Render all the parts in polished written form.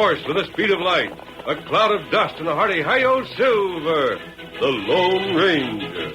horse with the speed of light, a cloud of dust, and a hearty hi-yo silver, the Lone Ranger.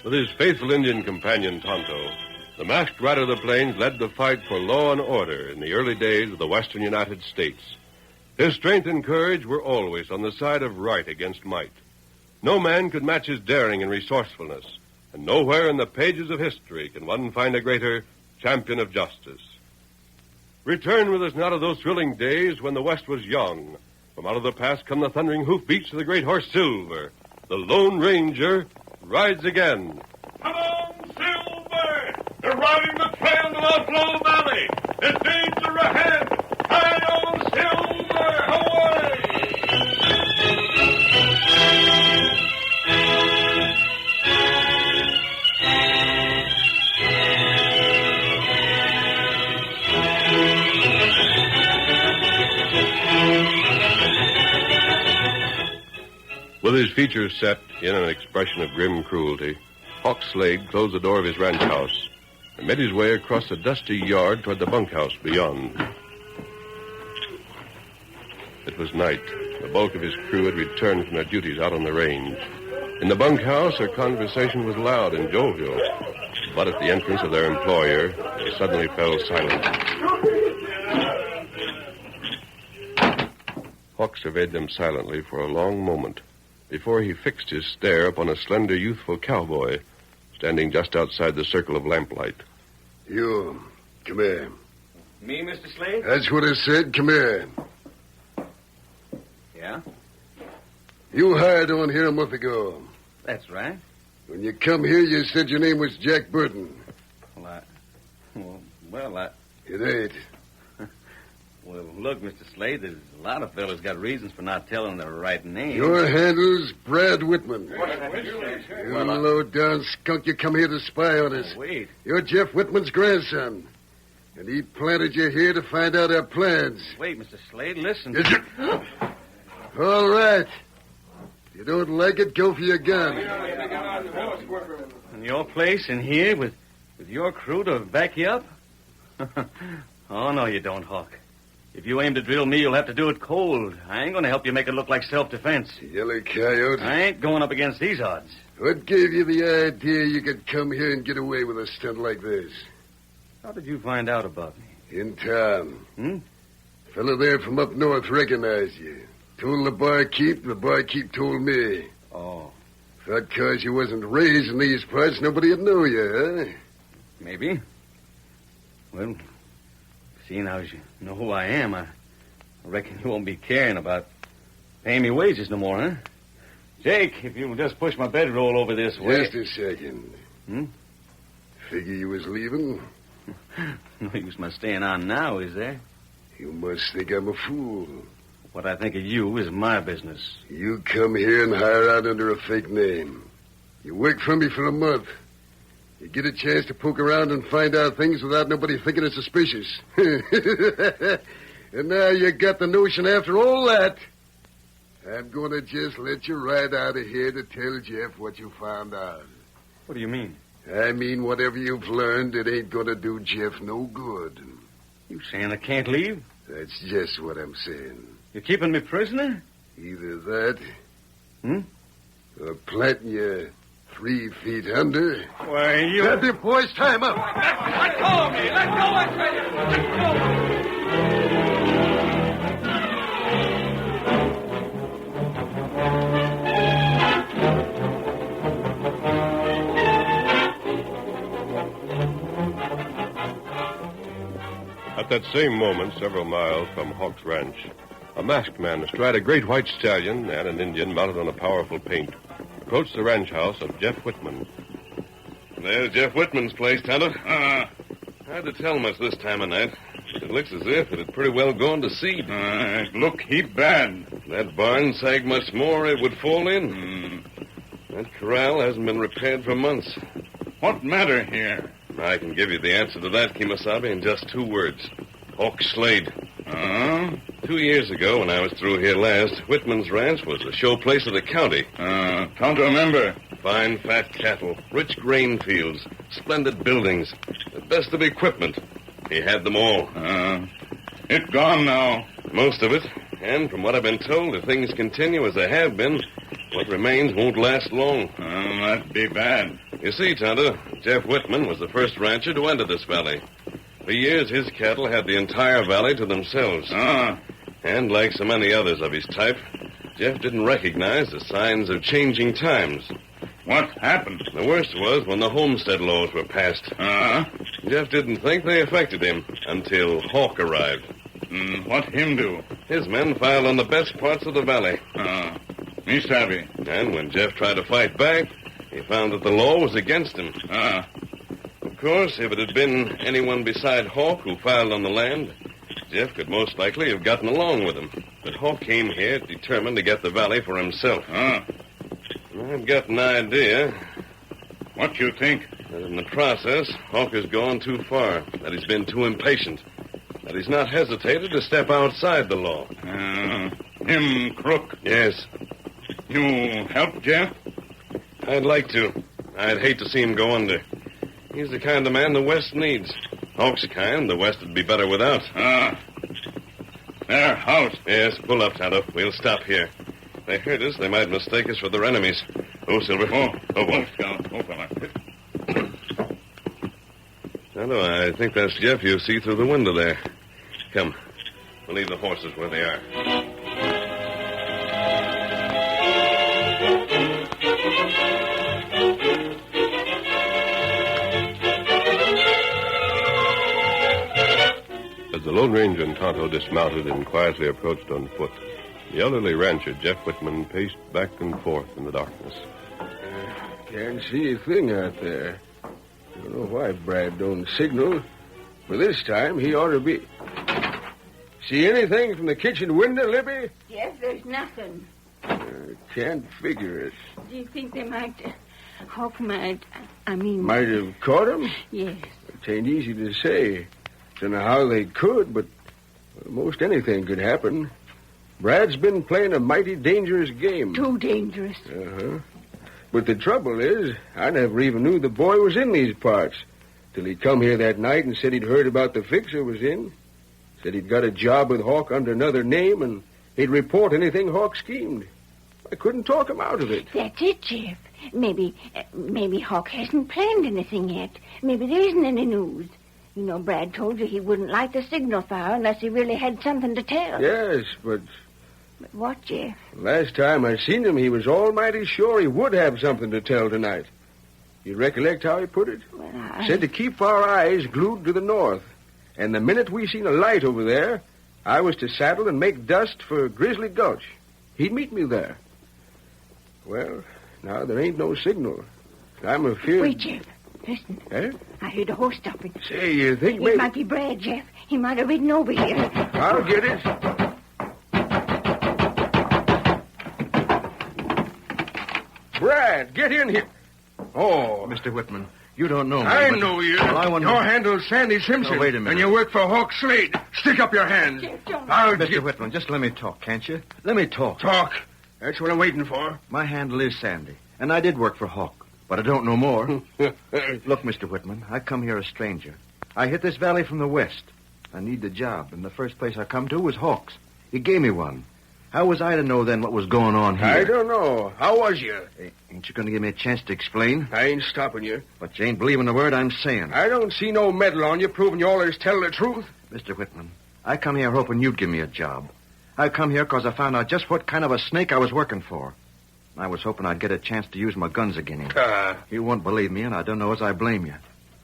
With his faithful Indian companion, Tonto, the masked rider of the plains led the fight for law and order in the early days of the western United States. His strength and courage were always on the side of right against might. No man could match his daring and resourcefulness, and nowhere in the pages of history can one find a greater champion of justice. Return with us now to those thrilling days when the West was young. From out of the past come the thundering hoofbeats of the great horse Silver. The Lone Ranger rides again. Come on, Silver! They're riding the trail to Outlaw Valley. There's danger ahead. Hide on, Silver! Away! With his features set in an expression of grim cruelty, Hawk Slade closed the door of his ranch house and made his way across the dusty yard toward the bunkhouse beyond. It was night. The bulk of his crew had returned from their duties out on the range. In the bunkhouse, their conversation was loud and jovial, but at the entrance of their employer, they suddenly fell silent. Hawk surveyed them silently for a long moment before he fixed his stare upon a slender, youthful cowboy standing just outside the circle of lamplight. You, come here. Me, Mr. Slade? That's what I said. Come here. Yeah? You hired on here a month ago. That's right. When you come here, you said your name was Jack Burton. Well, It ain't. Well, look, Mr. Slade, there's a lot of fellas got reasons for not telling their right name. Your handle's Brad Whitman. You low-down skunk, you come here to spy on us. Wait. You're Jeff Whitman's grandson. And he planted you here to find out our plans. Wait, Mr. Slade, listen. All right. If you don't like it, go for your gun. In your place in here with your crew to back you up? Oh, no, you don't, Hawk. If you aim to drill me, you'll have to do it cold. I ain't going to help you make it look like self-defense. Yellow Coyote. I ain't going up against these odds. What gave you the idea you could come here and get away with a stunt like this? How did you find out about me? In town. Fellow there from up north recognized you. Told the barkeep told me. Oh. Thought 'cause you wasn't raised in these parts, nobody'd know you, huh? Maybe. Well, seeing as you know who I am, I reckon you won't be caring about paying me wages no more, huh? Jake, if you'll just push my bedroll over this way. Just a second. Figure you was leaving? No use my staying on now, is there? You must think I'm a fool. What I think of you is my business. You come here and hire out under a fake name. You work for me for a month. You get a chance to poke around and find out things without nobody thinking it's suspicious. And now you got the notion after all that. I'm going to just let you ride out of here to tell Jeff what you found out. What do you mean? I mean, whatever you've learned, it ain't going to do Jeff no good. You saying I can't leave? That's just what I'm saying. You're keeping me prisoner? Either that, or planting you 3 feet under. Why, you... Grab your boys, tie 'em up. Let go of me! Let go, I tell you! Let go! At that same moment, several miles from Hawk's Ranch, a masked man astride a great white stallion and an Indian mounted on a powerful paint approached the ranch house of Jeff Whitman. There's Jeff Whitman's place, Tonto. Hard to tell much this time of night. It looks as if it had pretty well gone to seed. It look heap bad. If that barn sagged much more, it would fall in. That corral hasn't been repaired for months. What matter here? I can give you the answer to that, Kemosabe, in just 2 words. Hawk Slade. 2 years ago, when I was through here last, Whitman's ranch was the showplace of the county. Can't remember. Fine, fat cattle, rich grain fields, splendid buildings, the best of equipment. He had them all. It gone now. Most of it. And from what I've been told, if things continue as they have been, what remains won't last long. That'd be bad. You see, Tonto, Jeff Whitman was the first rancher to enter this valley. For years, his cattle had the entire valley to themselves. And like so many others of his type, Jeff didn't recognize the signs of changing times. What happened? The worst was when the homestead laws were passed. Jeff didn't think they affected him until Hawk arrived. What him do? His men filed on the best parts of the valley. Me savvy. And when Jeff tried to fight back, he found that the law was against him. Of course, if it had been anyone beside Hawk who filed on the land, Jeff could most likely have gotten along with him. But Hawk came here determined to get the valley for himself. I've got an idea. What you think? That in the process, Hawk has gone too far, that he's been too impatient, that he's not hesitated to step outside the law. Him crook. Yes. You help Jeff? I'd like to. I'd hate to see him go under. He's the kind of man the West needs. Hawk's kind the West would be better without. Their house. Yes, pull up, Tonto. We'll stop here. If they hurt us, they might mistake us for their enemies. Oh, Silver. Oh, Scout. Oh, fella. Tonto, I think that's Jeff you see through the window there. Come. We'll leave the horses where they are. As the Lone Ranger and Tonto dismounted and quietly approached on foot, the elderly rancher, Jeff Whitman, paced back and forth in the darkness. Can't see a thing out there. Don't know why Brad don't signal. But this time he ought to be... See anything from the kitchen window, Libby? Yes, there's nothing. Can't figure it. Do you think they might... Hawk might... Might have caught him? Yes. It ain't easy to say. Don't know how they could, but most anything could happen. Brad's been playing a mighty dangerous game. Too dangerous. But the trouble is, I never even knew the boy was in these parts. Till he come here that night and said he'd heard about the fixer was in. Said he'd got a job with Hawk under another name, and he'd report anything Hawk schemed. I couldn't talk him out of it. That's it, Jeff. Maybe Hawk hasn't planned anything yet. Maybe there isn't any news. You know, Brad told you he wouldn't light the signal fire unless he really had something to tell. Yes, but... But what, Jeff? Last time I seen him, he was almighty sure he would have something to tell tonight. You recollect how he put it? Well, Said to keep our eyes glued to the north. And the minute we seen a light over there, I was to saddle and make dust for Grizzly Gulch. He'd meet me there. Well, now there ain't no signal. I'm afeard... Wait, Jeff. Listen. Eh? I heard a horse stopping. Say, you think It maybe... might be Brad, Jeff. He might have ridden over here. I'll get it. Brad, get in here. Oh, Mr. Whitman, you don't know me. I but- know you. Well, I want Your to... handle's Sandy Simpson. Oh, wait a minute. And you work for Hawk Slade. Stick up your hands. Jeff, don't. I'll Mr. get... Whitman, just let me talk, can't you? Let me talk. Talk. That's what I'm waiting for. My handle is Sandy, and I did work for Hawk, but I don't know more. Look, Mr. Whitman, I come here a stranger. I hit this valley from the west. I need a job, and the first place I come to was Hawk's. He gave me one. How was I to know then what was going on here? I don't know. How was you? Hey, ain't you going to give me a chance to explain? I ain't stopping you. But you ain't believing the word I'm saying. I don't see no medal on you proving you always tell the truth. Mr. Whitman, I come here hoping you'd give me a job. I come here because I found out just what kind of a snake I was working for. I was hoping I'd get a chance to use my guns again him. You won't believe me, and I don't know as I blame you.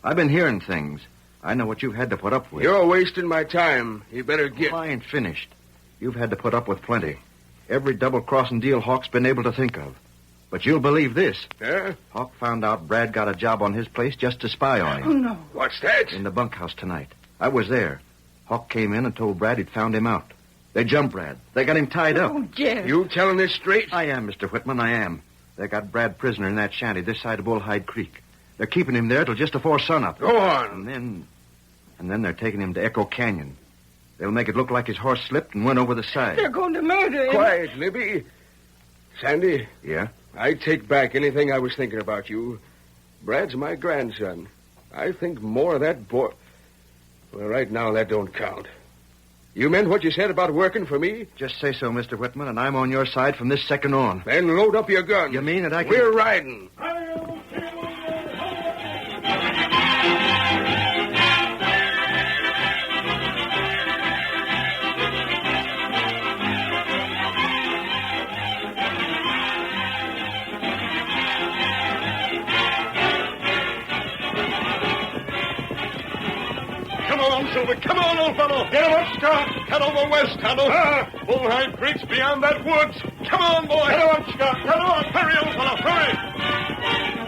I've been hearing things. I know what you've had to put up with. You're wasting my time. You better get... Well, I ain't finished. You've had to put up with plenty. Every double-crossing deal Hawk's been able to think of. But you'll believe this. Huh? Hawk found out Brad got a job on his place just to spy on Oh, him. no. What's that? In the bunkhouse tonight. I was there. Hawk came in and told Brad he'd found him out. They jumped Brad. They got him tied up. Oh, Jeff. You telling this straight? I am, Mr. Whitman, I am. They got Brad prisoner in that shanty this side of Bullhide Creek. They're keeping him there till just before sunup. Go on. And then they're taking him to Echo Canyon. They'll make it look like his horse slipped and went over the side. They're going to murder him. Quiet, Libby. Sandy, Yeah? I take back anything I was thinking about you. Brad's my grandson. I think more of that boy... Well, right now, that don't count. You meant what you said about working for me? Just say so, Mr. Whitman, and I'm on your side from this second on. Then load up your gun. You mean that I can... We're riding. Come on, Silver. Come on, old fellow. Get him up, Scott. Head over west, Tonto. Bullhide Creek's beyond that woods. Come on, boy. Get him up, Scott. Get him up. Hurry, old fellow. Hurry.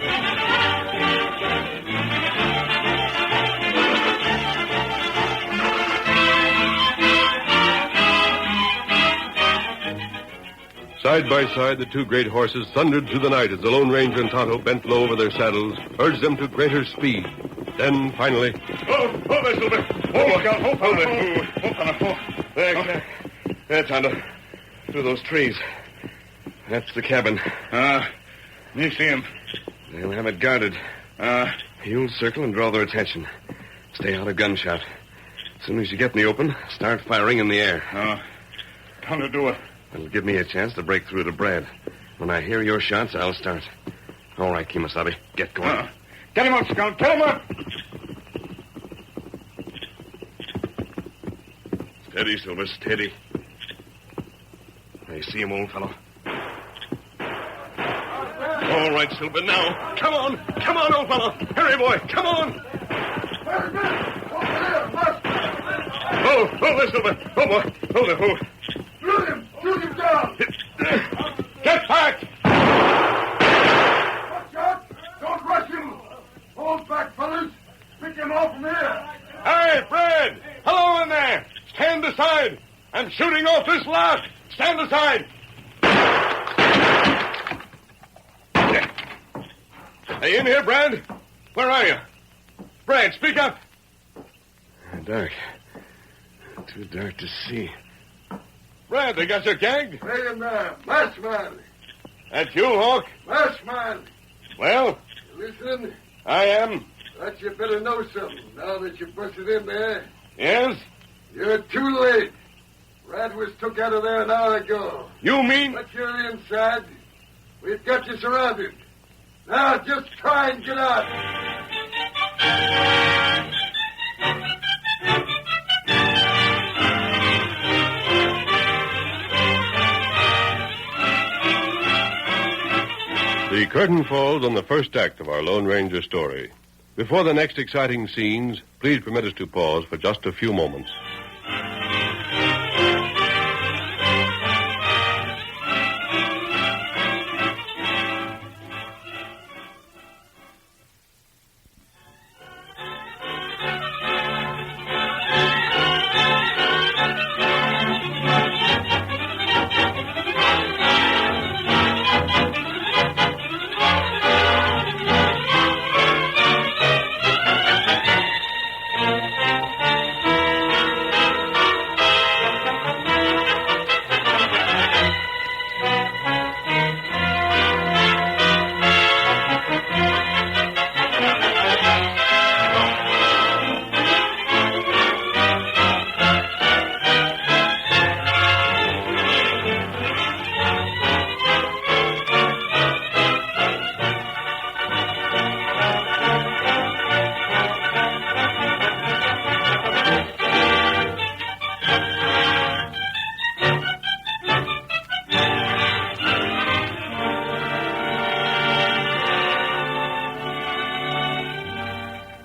Side by side, the two great horses thundered through the night as the Lone Ranger and Tonto bent low over their saddles, urged them to greater speed. Then, finally... Oh, there, Silver. Oh, Scott. Oh, fellow. There, Tonto. Through those trees. That's the cabin. Me see him. They'll have it guarded. You'll circle and draw their attention. Stay out of gunshot. As soon as you get in the open, start firing in the air. Time to do it. It'll give me a chance to break through to Brad. When I hear your shots, I'll start. All right, Kemosabe. Get going. Get him up, Scout. Get him up. Steady, Silver, steady. I see him, old fellow. All right, Silver, now. Come on. Come on, old fellow. Hurry, boy. Come on. Oh, there, Silver. Oh, boy. Oh, there. Oh. Shoot him! Shoot him down! Get back. Watch out! Don't rush him! Hold back, fellas! Pick him off from here! Hey, Fred. Hello in there. Stand aside. I'm shooting off this lot. Stand aside. Are you in here, Brad? Where are you? Brad, speak up. Dark. Too dark to see. Brad, they got you gagged. Hey, in there! Masked man! That's you, Hawk. Masked man! Well, You listening? I am. That you better know something now that you busted in there. Yes? You're too late. Brad was took out of there an hour ago. You mean... But you're inside. We've got you surrounded. Now just try and get out. The curtain falls on the first act of our Lone Ranger story. Before the next exciting scenes, please permit us to pause for just a few moments.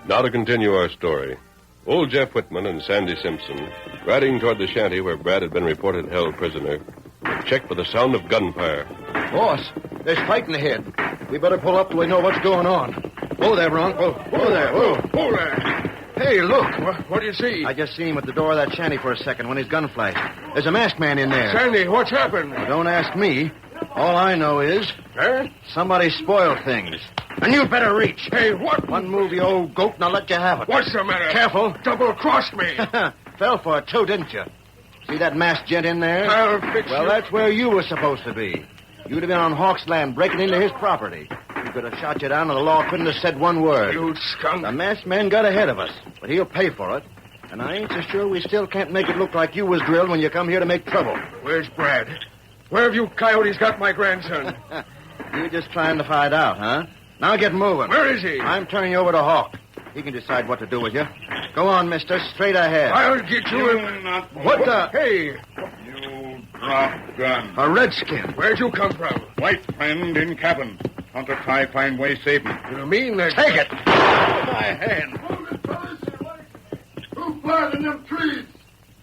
Now to continue our story. Old Jeff Whitman and Sandy Simpson, riding toward the shanty where Brad had been reported held prisoner, checked for the sound of gunfire. Boss, there's fighting ahead. We better pull up till we know what's going on. Whoa there, Bronk. Whoa there. Whoa there. Hey, look. What do you see? I just seen him at the door of that shanty for a second when his gun flashed. There's a masked man in there. Sandy, what's happened? Well, don't ask me. All I know is Huh? somebody spoiled things. And you better reach. Hey, what? One move, you old goat, and I'll let you have it. What's the matter? Careful. Double-crossed me. Fell for it, too, didn't you? See that masked gent in there? I'll fix Well, you. that's where you were supposed to be. You'd have been on Hawk's land breaking into his property. He could have shot you down and the law couldn't have said one word. You skunk. The masked man got ahead of us, but he'll pay for it. And I ain't so sure we still can't make it look like you was drilled when you come here to make trouble. Where's Brad? Where have you coyotes got my grandson? You're just trying to find out, huh? Now get moving. Where is he? I'm turning you over to Hawk. He can decide what to do with you. Go on, mister. Straight ahead. I'll get you. What the? Hey, You drop gun. A redskin. where'd you come from? White friend in cabin. Want to try find way save him. You mean that... Take it. My hand. Who planted them trees?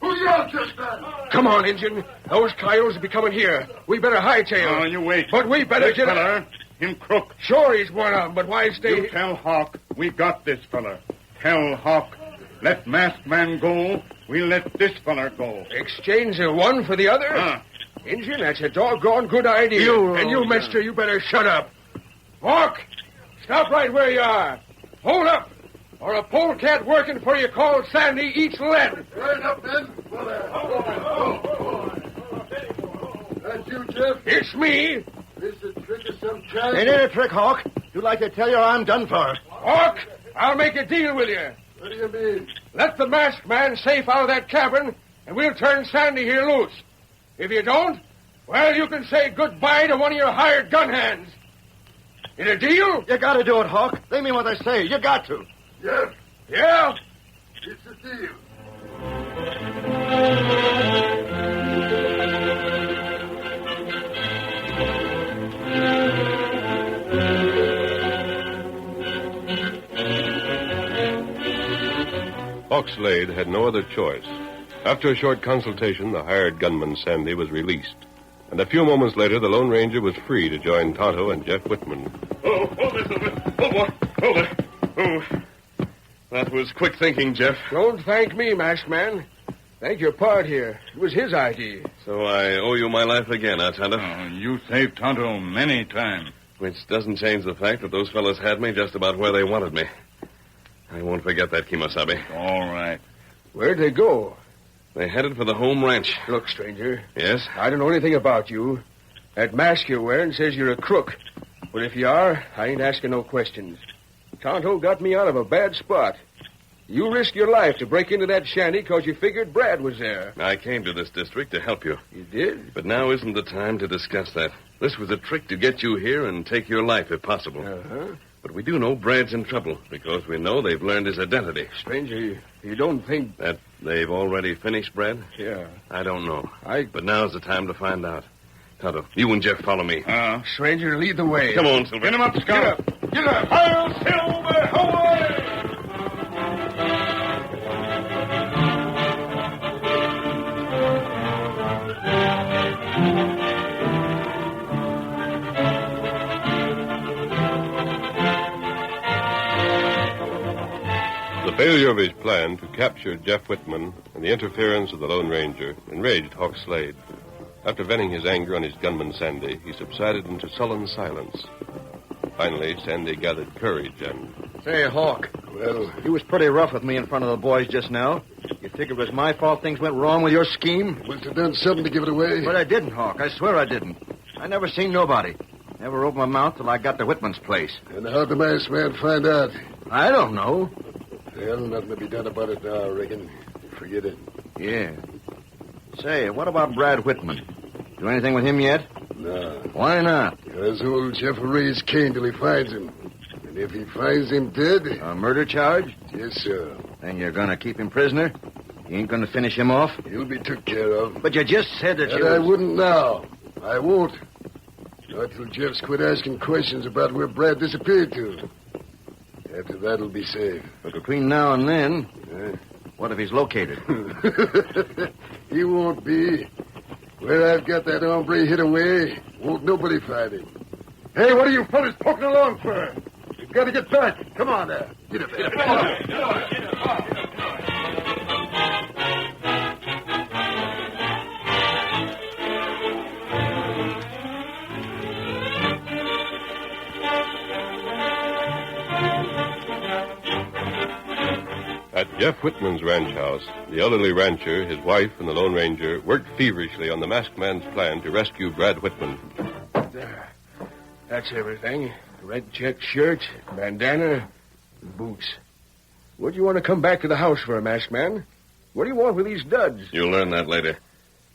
Who yelled just that? Come on, Injun. Those coyotes will be coming here. We better hightail. Oh, you wait. But we better This get... feller, him crook. Sure, he's one of them, but why stay... You tell Hawk we got this feller. Tell Hawk, let masked man go. We let this feller go. Exchange the one for the other? Huh. Injun, that's a doggone good idea. And you, mister, you better shut up. Hawk, stop right where you are. Hold up, or a polecat working for you called Sandy eats lead. Right up, then. That's you, Jeff? It's me. This a trick of some kind? Ain't it a trick, Hawk? You'd like to tell you I'm done for. Hawk, I'll make a deal with you. What do you mean? Let the masked man safe out of that cabin, and we'll turn Sandy here loose. If you don't, well, you can say goodbye to one of your hired gun hands. In a deal? You gotta do it, Hawk. They mean what they say. You got to. Yes, Yeah. it's a deal. Hawk Slade had no other choice. After a short consultation, the hired gunman Sandy was released. And a few moments later, the Lone Ranger was free to join Tonto and Jeff Whitman. Oh, hold it. Oh, that was quick thinking, Jeff. Don't thank me, masked man. Thank your pard here. It was his idea. So I owe you my life again, Tonto. Oh, you saved Tonto many times. Which doesn't change the fact that those fellas had me just about where they wanted me. I won't forget that, Kimosabe. All right. Where'd they go? They headed for the home ranch. Look, stranger, Yes? I don't know anything about you. That mask you're wearing says you're a crook. But if you are, I ain't asking no questions. Tonto got me out of a bad spot. You risked your life to break into that shanty because you figured Brad was there. I came to this district to help you. You did? But now isn't the time to discuss that. This was a trick to get you here and take your life if possible. Uh-huh. But we do know Brad's in trouble because we know they've learned his identity. Stranger, you don't think... That they've already finished Brad? Yeah. I don't know. I... But now's the time to find out. Tonto, you and Jeff follow me. Stranger, lead the way. Come on, Silver. Get him up, Scout. Get up. I'll Silver, away! The failure of his plan to capture Jeff Whitman and the interference of the Lone Ranger enraged Hawk Slade. After venting his anger on his gunman, Sandy, he subsided into sullen silence. Finally, Sandy gathered courage and... Say, Hawk, Well, you was pretty rough with me in front of the boys just now. You figure it was my fault things went wrong with your scheme? must have done something to give it away. But I didn't, Hawk. I swear I didn't. I never seen nobody. Never opened my mouth till I got to Whitman's place. And how'd the masked man find out? I don't know. Well, nothing to be done about it now, I reckon. Forget it. Yeah. Say, what about Brad Whitman? Do anything with him yet? No. Why not? Because old Jeff will raise Cain till he finds him. And if he finds him dead... A murder charge? Yes, sir. Then you're gonna keep him prisoner? You ain't gonna finish him off? He'll be took care of. But you just said that And you... I wouldn't now. I won't. Not till Jeff's quit asking questions about where Brad disappeared to. After that, it'll be safe. But between now and then, what if he's located? He won't be. Where I've got that hombre hid away, won't nobody find him. Hey, what are you fellas poking along for? You've got to get back. Come on there. Get up there. At Jeff Whitman's ranch house, the elderly rancher, his wife, and the Lone Ranger worked feverishly on the masked man's plan to rescue Brad Whitman. There. That's everything. Red check shirt, bandana, and boots. What do you want to come back to the house for, masked man? What do you want with these duds? You'll learn that later.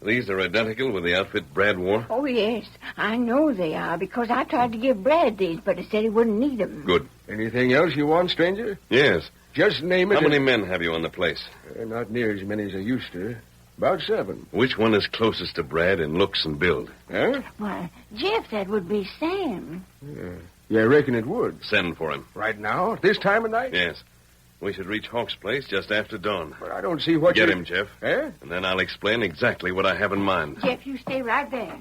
These are identical with the outfit Brad wore? Oh, yes. I know they are because I tried to give Brad these, but he said he wouldn't need them. Good. Anything else you want, stranger? Yes. Just name it. How many men have you on the place? Not near as many as I used to. About 7. Which one is closest to Brad in looks and build? Huh? Why, Jeff, that would be Sam. Yeah, I reckon it would. Send for him. Right now? At this time of night? Yes. We should reach Hawk's place just after dawn. But I don't see what Get you... him, Jeff. Eh? And then I'll explain exactly what I have in mind. Jeff, you stay right there.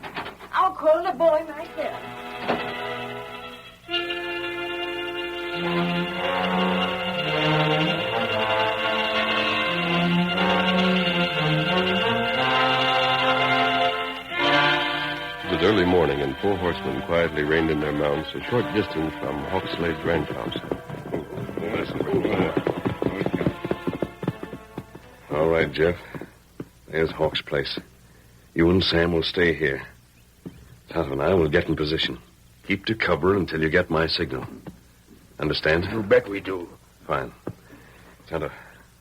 I'll call the boy myself. It was early morning, and 4 horsemen quietly reined in their mounts a short distance from Hawkslade's ranch house. All right, Jeff. There's Hawk's place. You and Sam will stay here. Tonto and I will get in position. Keep to cover until you get my signal. Understand? You bet we do. Fine. Tonto,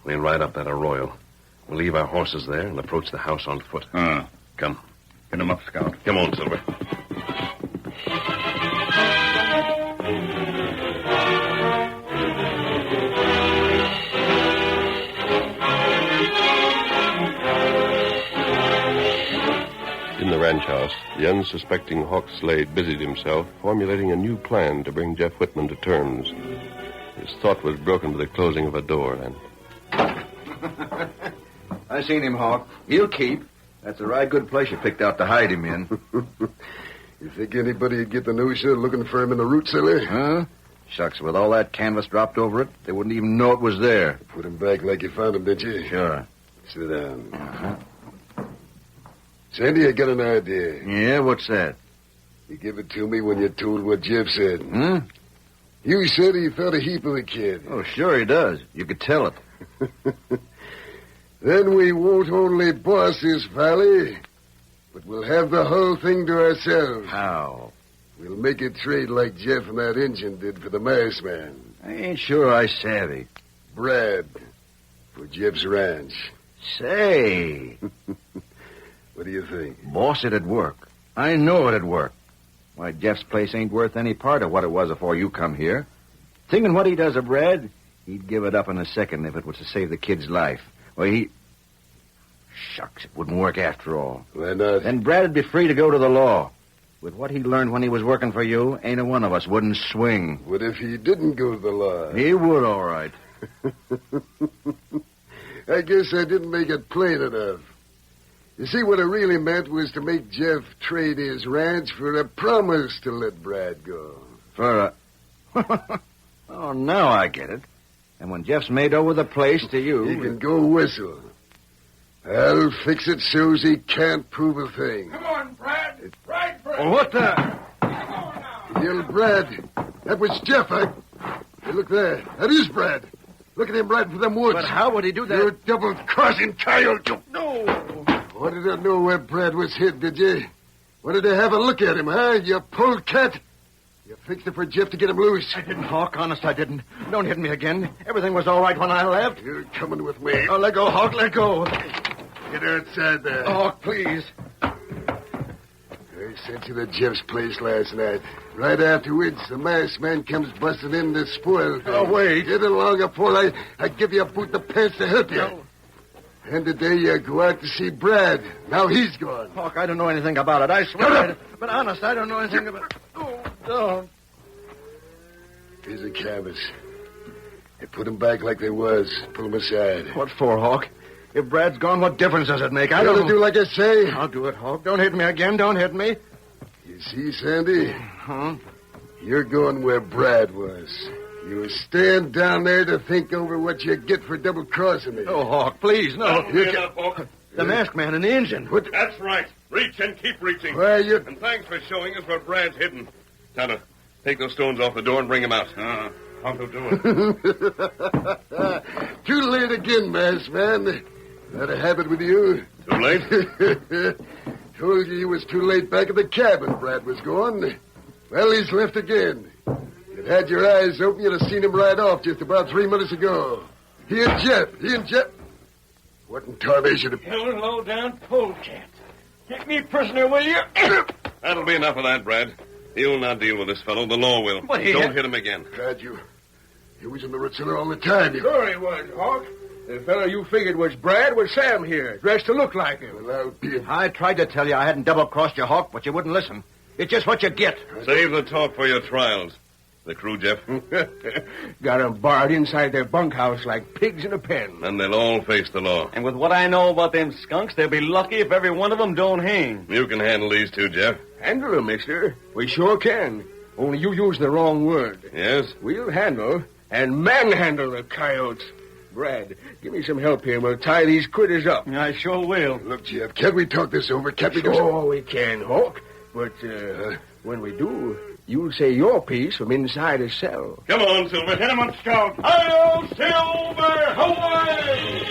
we'll ride up that arroyo. We'll leave our horses there and approach the house on foot. Come. Get him up, Scout. Come on, Silver. In the ranch house, the unsuspecting Hawk Slade busied himself formulating a new plan to bring Jeff Whitman to terms. His thought was broken by the closing of a door, and... I seen him, Hawk. He'll keep. That's a right good place you picked out to hide him in. You think anybody'd get the notion of looking for him in the root cellar? Huh? Shucks, with all that canvas dropped over it, they wouldn't even know it was there. Put him back like you found him, did you? Sure. Sit down. Sandy, I got an idea. Yeah, what's that? You give it to me when you told what Jeff said. Hmm? You said he thought a heap of the kid. Oh, sure he does. You could tell it. Then we won't only boss this valley, but we'll have the whole thing to ourselves. How? We'll make it trade like Jeff and that Injun did for the masked man. I ain't sure I savvy. Brad for Jeff's ranch. Say, What do you think? boss, it'd work. I know it'd work. Why, Jeff's place ain't worth any part of what it was before you come here. Thinking what he does of Brad, he'd give it up in a second if it was to save the kid's life. Well, Shucks, it wouldn't work after all. Why not? Then Brad'd be free to go to the law. With what he learned when he was working for you, ain't a one of us wouldn't swing. What if he didn't go to the law? He would, all right. I guess I didn't make it plain enough. You see, what I really meant was to make Jeff trade his ranch for a promise to let Brad go. For a... Oh, now I get it. And when Jeff's made over the place to you... He can go whistle. I'll fix it so's he can't prove a thing. Come on, Brad. Ride for it. Oh, what the... Come on now. Yell, Brad. That was Jeff, Hey, look there. That is Brad. Look at him riding for them woods. But how would he do that? You double-crossing coyote. You... No. Wanted to know where Brad was hid, did you? Wanted to have a look at him, huh? You polecat. You fixed it for Jeff to get him loose. I didn't, Hawk. Honest, I didn't. Don't hit me again. Everything was all right when I left. You're coming with me. Oh, let go, Hawk. Let go. Get outside there. Hawk, please. I sent you to Jeff's place last night. Right afterwards, the masked man comes busting in to spoil things. Oh, wait. Get along before I give you a boot in the pants to help you. No. And today you go out to see Brad. Now he's gone. Hawk, I don't know anything about it. I swear. Shut up. But honest, I don't know anything about it. Oh, don't. Here's a canvas. Hey, put 'em back like they was. Pull 'em aside. What for, Hawk? If Brad's gone, what difference does it make? I You don't gotta do like I say. I'll do it, Hawk. Don't hit me again. Don't hit me. You see, Sandy? Huh? You're going where Brad was. You were staying down there to think over what you get for double-crossing me. Oh, Hawk, please, no. That'll be enough, Hawk. The masked man and the engine. What? That's right. Reach and keep reaching. Why, you... And thanks for showing us where Brad's hidden. Tonto, take those stones off the door and bring him out. Tonto, do it. Too late again, masked man. That a habit with you? Too late? Told you was too late back at the cabin Brad was going. Well, he's left again. You'd had your eyes open, you'd have seen him ride off just about 3 minutes ago. He and Jeff. What in tarnation? You low-down polecat. Take me prisoner, will you? That'll be enough of that, Brad. You'll not deal with this fellow. The law will. But he Don't had- hit him again. Glad you was in the Ritzilla all the time. Sure he was, Hawk. The fellow you figured was Brad was Sam here, dressed to look like him. Well, I'll be... I tried to tell you I hadn't double-crossed you, Hawk, but you wouldn't listen. It's just what you get. Save the talk for your trials. The crew, Jeff. Got 'em barred inside their bunkhouse like pigs in a pen. And they'll all face the law. And with what I know about them skunks, they'll be lucky if every one of them don't hang. You can handle these two, Jeff. Handle 'em, mister. We sure can. Only you use the wrong word. Yes? We'll handle and manhandle the coyotes. Brad, give me some help here. We'll tie these critters up. I sure will. Look, Jeff, can't we talk this over? Can't we do Sure we can, Hawk. But when we do, you'll say your piece from inside a cell. Come on, Silver. Hit him up, Scout. Hi-yo, Silver! Away!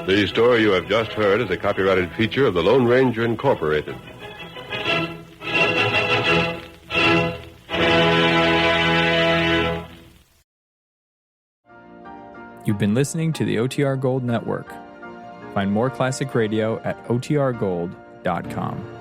The story you have just heard is a copyrighted feature of the Lone Ranger Incorporated. You've been listening to the OTR Gold Network. Find more classic radio at otrgold.com.